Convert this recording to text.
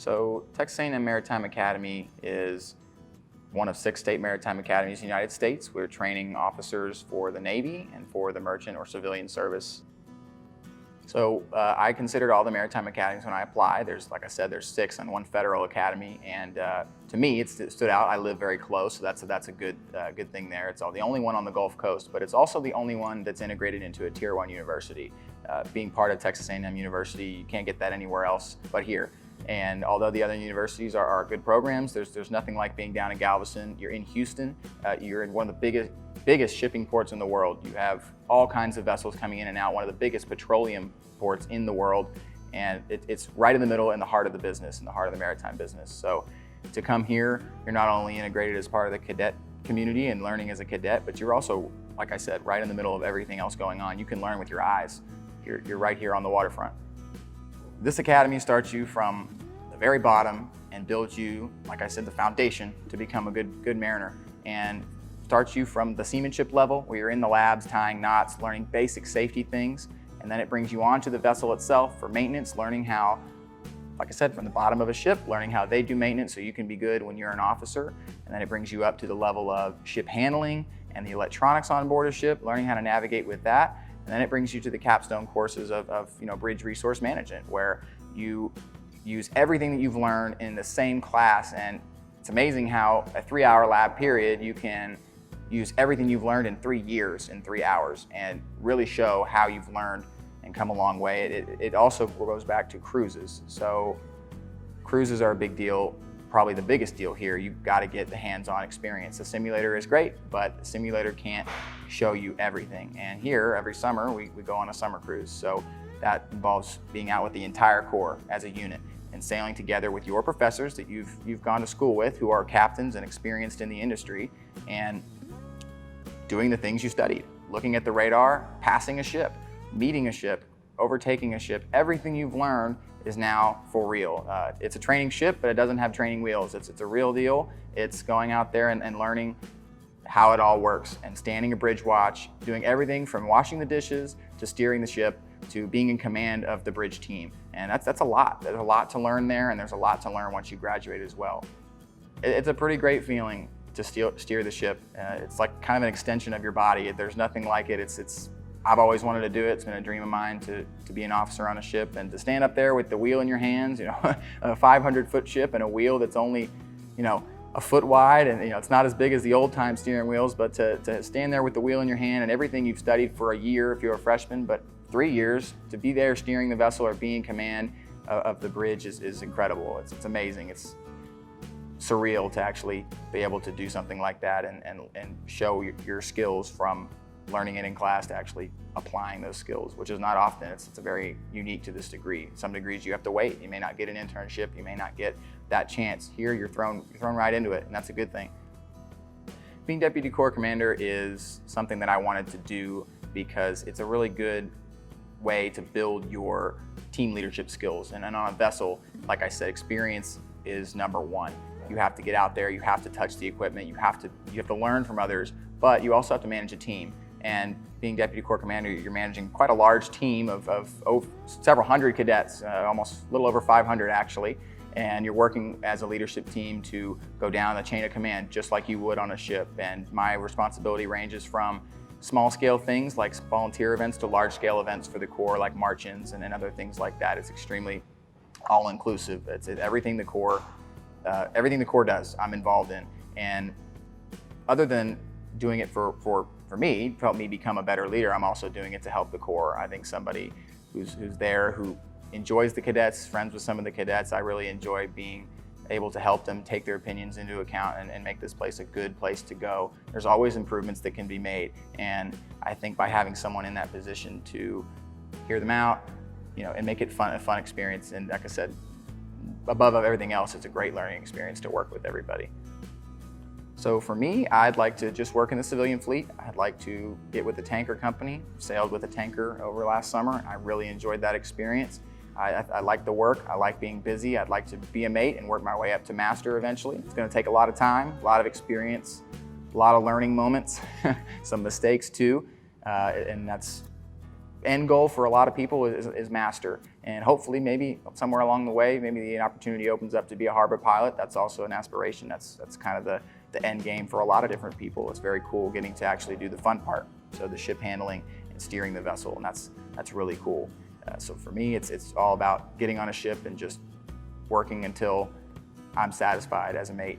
So Texas A&M Maritime Academy is one of 6 state maritime academies in the United States. We're training officers for the Navy and for the merchant or civilian service. So I considered all the maritime academies when I applied. Like I said, there's 6 and 1 federal academy, and to me, it stood out. I live very close, so that's a good thing there. It's the only one on the Gulf Coast, but it's also the only one that's integrated into a Tier 1 university. Being part of Texas A&M University, you can't get that anywhere else but here. And although the other universities are good programs, there's nothing like being down in Galveston. You're in Houston. You're in one of the biggest shipping ports in the world. You have all kinds of vessels coming in and out, one of the biggest petroleum ports in the world. And it's right in the middle, in the heart of the business, in the heart of the maritime business. So to come here, you're not only integrated as part of the cadet community and learning as a cadet, but you're also, like I said, right in the middle of everything else going on. You can learn with your eyes. You're right here on the waterfront. This academy starts you from the very bottom and builds you, like I said, the foundation to become a good mariner, and starts you from the seamanship level where you're in the labs tying knots, learning basic safety things, and then it brings you onto the vessel itself for maintenance, learning how, like I said, from the bottom of a ship, learning how they do maintenance so you can be good when you're an officer, and then it brings you up to the level of ship handling and the electronics on board a ship, learning how to navigate with that. And then it brings you to the capstone courses of bridge resource management, where you use everything that you've learned in the same class. And it's amazing how a 3-hour lab period, you can use everything you've learned in 3 years, in 3 hours, and really show how you've learned and come a long way. It also goes back to cruises. So cruises are a big deal, probably the biggest deal here. You've got to get the hands-on experience. The simulator is great, but the simulator can't show you everything. And here, every summer, we go on a summer cruise. So that involves being out with the entire Corps as a unit and sailing together with your professors that you've gone to school with, who are captains and experienced in the industry, and doing the things you studied. Looking at the radar, passing a ship, meeting a ship, overtaking a ship. Everything you've learned is now for real. It's a training ship, but it doesn't have training wheels. It's a real deal. It's going out there and learning how it all works, and standing a bridge watch, doing everything from washing the dishes to steering the ship to being in command of the bridge team. And that's a lot. There's a lot to learn there, and there's a lot to learn once you graduate as well. It's a pretty great feeling to steer the ship. It's like kind of an extension of your body. There's nothing like it. I've always wanted to do it. It's been a dream of mine to be an officer on a ship, and to stand up there with the wheel in your hands, a 500-foot ship and a wheel that's only, a foot wide, and it's not as big as the old time steering wheels, but to stand there with the wheel in your hand and everything you've studied for a year if you're a freshman, but 3 years, to be there steering the vessel or be in command of the bridge is incredible. It's amazing. It's surreal to actually be able to do something like that and show your skills from learning it in class to actually applying those skills, which is not often. It's very unique to this degree. Some degrees you have to wait. You may not get an internship. You may not get that chance. Here you're thrown right into it, and that's a good thing. Being Deputy Corps Commander is something that I wanted to do because it's a really good way to build your team leadership skills. And on a vessel, like I said, experience is #1. You have to get out there, you have to touch the equipment, you have to learn from others, but you also have to manage a team. And being Deputy Corps Commander, you're managing quite a large team of several hundred cadets, almost a little over 500 actually, and you're working as a leadership team to go down the chain of command just like you would on a ship. And my responsibility ranges from small scale things like volunteer events to large scale events for the Corps like march-ins and other things like that. It's extremely all-inclusive. It's everything the Corps does, I'm involved in. And other than doing it for me, to help me become a better leader, I'm also doing it to help the Corps. I think somebody who's there, who enjoys the cadets, friends with some of the cadets, I really enjoy being able to help them take their opinions into account and make this place a good place to go. There's always improvements that can be made, and I think by having someone in that position to hear them out, and make it a fun experience, and like I said, above everything else, it's a great learning experience to work with everybody. So for me, I'd like to just work in the civilian fleet. I'd like to get with the tanker company. Sailed with a tanker over last summer. I really enjoyed that experience. I like the work. I like being busy. I'd like to be a mate and work my way up to master eventually. It's going to take a lot of time, a lot of experience, a lot of learning moments, some mistakes too, and that's end goal for a lot of people is master. And hopefully maybe somewhere along the way, maybe the opportunity opens up to be a harbor pilot. That's also an aspiration. That's kind of the end game for a lot of different people. It's very cool getting to actually do the fun part. So the ship handling and steering the vessel, and that's really cool. So for me, it's all about getting on a ship and just working until I'm satisfied as a mate.